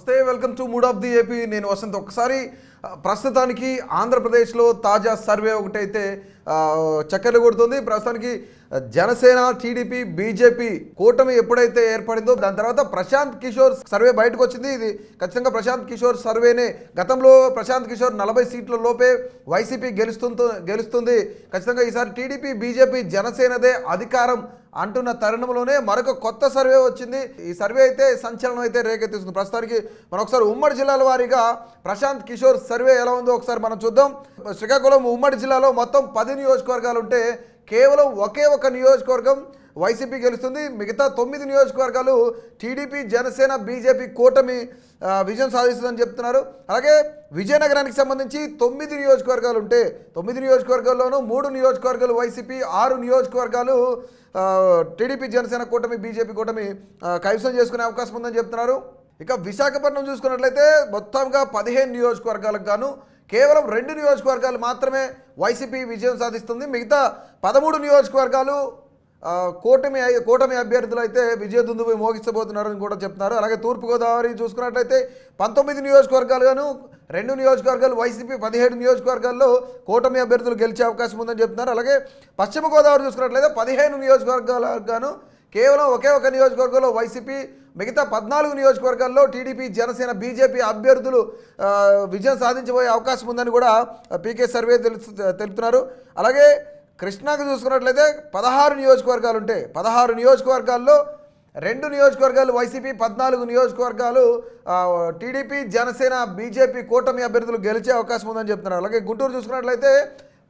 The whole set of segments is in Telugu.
నమస్తే, welcome to mood of the AP. నేను వసంత్. ఒకసారి ప్రస్తుతానికి ఆంధ్రప్రదేశ్లో తాజా సర్వే ఒకటైతే చక్కర్లు కొడుతుంది. ప్రస్తుతానికి జనసేన, టీడీపీ, బీజేపీ కూటమి ఎప్పుడైతే ఏర్పడిందో దాని తర్వాత ప్రశాంత్ కిషోర్ సర్వే బయటకు వచ్చింది. ఇది ఖచ్చితంగా ప్రశాంత్ కిషోర్ సర్వేనే. గతంలో ప్రశాంత్ కిషోర్ 40 సీట్ల లోపే వైసీపీ గెలుస్తుంది. ఖచ్చితంగా ఈసారి టీడీపీ, బీజేపీ, జనసేనదే అధికారం అంటున్న తరుణంలోనే మరొక కొత్త సర్వే వచ్చింది. ఈ సర్వే అయితే సంచలనం అయితే రేకెత్తిస్తుంది. ప్రస్తుతానికి మనం ఒకసారి ఉమ్మడి జిల్లాల వారీగా ప్రశాంత్ కిషోర్ సర్వే ఎలా ఉందో ఒకసారి మనం చూద్దాం. శ్రీకాకుళం ఉమ్మడి జిల్లాలో మొత్తం 10 నియోజకవర్గాలు ఉంటే కేవలం ఒకే ఒక నియోజకవర్గం వైసీపీ గెలుస్తుంది. మిగతా 9 నియోజకవర్గాలు టీడీపీ, జనసేన, బీజేపీ కూటమి విజయం సాధిస్తుందని చెప్తున్నారు. అలాగే విజయనగరానికి సంబంధించి 9 నియోజకవర్గాలు ఉంటే 9 నియోజకవర్గాల్లోనూ 3 నియోజకవర్గాలు వైసీపీ, 6 నియోజకవర్గాలు టీడీపీ, జనసేన కూటమి, బీజేపీ కూటమి కైవసం చేసుకునే అవకాశం ఉందని చెప్తున్నారు. ఇక విశాఖపట్నం చూసుకున్నట్లయితే మొత్తంగా 15 నియోజకవర్గాలకు గాను కేవలం 2 నియోజకవర్గాలు మాత్రమే వైసీపీ విజయం సాధిస్తుంది. మిగతా 13 నియోజకవర్గాలు కూటమి అభ్యర్థులు అయితే విజయదుందుబి మోగించబోతున్నారని కూడా చెప్తున్నారు. అలాగే తూర్పుగోదావరి చూసుకున్నట్లయితే 19 నియోజకవర్గాలు గాను 2 నియోజకవర్గాలు వైసీపీ, 17 నియోజకవర్గాల్లో కూటమి అభ్యర్థులు గెలిచే అవకాశం ఉందని చెప్తున్నారు. అలాగే పశ్చిమ గోదావరి చూసుకున్నట్లయితే 15 నియోజకవర్గాలకు గాను కేవలం ఒకే ఒక నియోజకవర్గంలో వైసీపీ, మిగతా 14 నియోజకవర్గాల్లో టీడీపీ, జనసేన, బీజేపీ అభ్యర్థులు విజయం సాధించబోయే అవకాశం ఉందని కూడా పీకే సర్వే తెలుపుతున్నారు. అలాగే కృష్ణాకు చూసుకున్నట్లయితే 16 నియోజకవర్గాలు ఉంటే 16 నియోజకవర్గాల్లో 2 నియోజకవర్గాలు వైసీపీ, 14 నియోజకవర్గాలు టీడీపీ, జనసేన, బీజేపీ కూటమి అభ్యర్థులు గెలిచే అవకాశం ఉందని చెప్తున్నారు. అలాగే గుంటూరు చూసుకున్నట్లయితే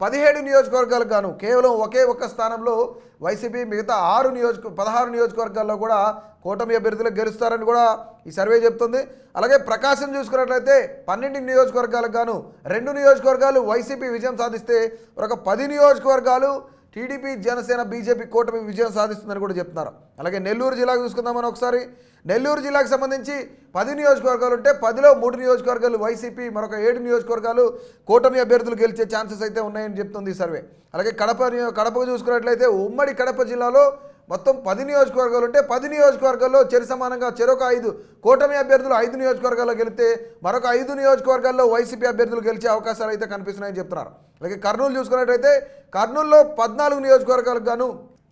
17 నియోజకవర్గాలకు గాను కేవలం ఒకే ఒక్క స్థానంలో వైసీపీ, మిగతా 16 నియోజకవర్గాల్లో కూడా కూటమి అభ్యర్థులు గెలుస్తారని కూడా ఈ సర్వే చెప్తుంది. అలాగే ప్రకాశం చూసుకున్నట్లయితే 12 నియోజకవర్గాలకు గాను 2 నియోజకవర్గాలు వైసీపీ విజయం సాధిస్తే ఒక 10 నియోజకవర్గాలు టీడీపీ, జనసేన, బీజేపీ కూటమి విజయం సాధిస్తుందని కూడా చెప్తున్నారు. అలాగే నెల్లూరు జిల్లాకు చూసుకుందామని ఒకసారి. నెల్లూరు జిల్లాకు సంబంధించి 10 నియోజకవర్గాలు ఉంటే 10లో 3 నియోజకవర్గాలు వైసీపీ, మరొక 7 నియోజకవర్గాలు కూటమి అభ్యర్థులు గెలిచే ఛాన్సెస్ అయితే ఉన్నాయని చెప్తుంది ఈ సర్వే. అలాగే కడపకు చూసుకున్నట్లయితే ఉమ్మడి కడప జిల్లాలో మొత్తం 10 నియోజకవర్గాలు ఉంటే 10 నియోజకవర్గాల్లో సమానంగా చెరొక 5 కూటమి అభ్యర్థులు 5 నియోజకవర్గాల్లో గెలిస్తే మరొక 5 నియోజకవర్గాల్లో వైసీపీ అభ్యర్థులు గెలిచే అవకాశాలు అయితే కనిపిస్తున్నాయని చెప్తున్నారు. అలాగే కర్నూలు చూసుకున్నట్లయితే కర్నూలులో 14 నియోజకవర్గాలకు గాను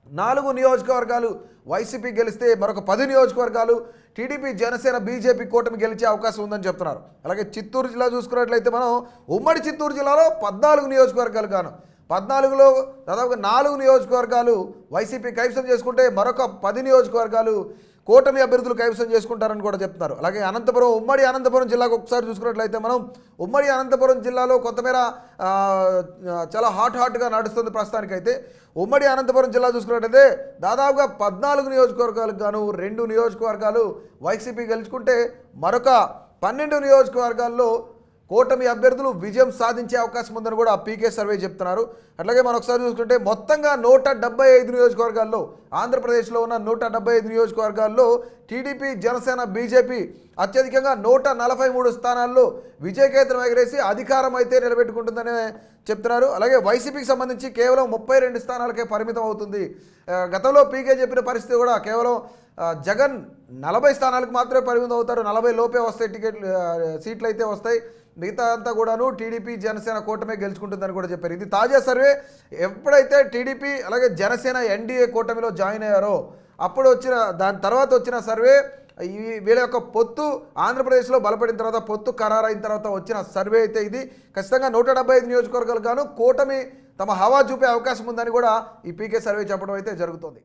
4 నియోజకవర్గాలు వైసీపీ గెలిస్తే మరొక 10 నియోజకవర్గాలు టీడీపీ, జనసేన, బీజేపీ కూటమి గెలిచే అవకాశం ఉందని చెప్తున్నారు. అలాగే చిత్తూరు జిల్లా చూసుకున్నట్లయితే మనం ఉమ్మడి చిత్తూరు జిల్లాలో 14 నియోజకవర్గాలు గాను 14లో దాదాపుగా 4 నియోజకవర్గాలు వైసీపీ కైవసం చేసుకుంటే మరొక 10 నియోజకవర్గాలు కూటమి అభ్యర్థులు కైవసం చేసుకుంటారని కూడా చెప్తున్నారు. అలాగే ఉమ్మడి అనంతపురం జిల్లాకు ఒకసారి చూసుకున్నట్లయితే మనం ఉమ్మడి అనంతపురం జిల్లాలో కొంతమేర చాలా హాట్గా నడుస్తుంది ప్రస్తుతానికైతే. ఉమ్మడి అనంతపురం జిల్లా చూసుకున్నట్లయితే దాదాపుగా 14 నియోజకవర్గాలకు గాను 2 నియోజకవర్గాలు వైసీపీ గెలుచుకుంటే మరొక 12 నియోజకవర్గాల్లో కూటమి అభ్యర్థులు విజయం సాధించే అవకాశం ఉందని కూడా పీకే సర్వే చెప్తున్నారు. అట్లాగే మనం ఒకసారి చూసుకుంటే మొత్తంగా 175 నియోజకవర్గాల్లో ఆంధ్రప్రదేశ్లో ఉన్న 175 నియోజకవర్గాల్లో టీడీపీ, జనసేన, బీజేపీ అత్యధికంగా 143 స్థానాల్లో విజయకేతనం ఎగరేసి అధికారం అయితే నిలబెట్టుకుంటుందని చెప్తున్నారు. అలాగే వైసీపీకి సంబంధించి కేవలం 32 స్థానాలకే పరిమితం అవుతుంది. గతంలో పీకే చెప్పిన పరిస్థితి కూడా కేవలం జగన్ 40 స్థానాలకు మాత్రమే పరిమితం అవుతారు, 40 లోపే వస్తాయి సీట్లు అయితే వస్తాయి, మిగతా అంతా కూడాను టీడీపీ, జనసేన కూటమి గెలుచుకుంటుందని కూడా చెప్పారు. ఇది తాజా సర్వే. ఎప్పుడైతే టీడీపీ అలాగే జనసేన ఎన్డీఏ కూటమిలో జాయిన్ అయ్యారో అప్పుడు దాని తర్వాత వచ్చిన సర్వే వీళ్ళ యొక్క పొత్తు ఆంధ్రప్రదేశ్లో బలపడిన తర్వాత, పొత్తు ఖరారైన తర్వాత వచ్చిన సర్వే అయితే ఇది. ఖచ్చితంగా 175 నియోజకవర్గాలు గాను కూటమి తమ హవా చూపే అవకాశం ఉందని కూడా ఈ పీకే సర్వే చెప్పడం అయితే జరుగుతుంది.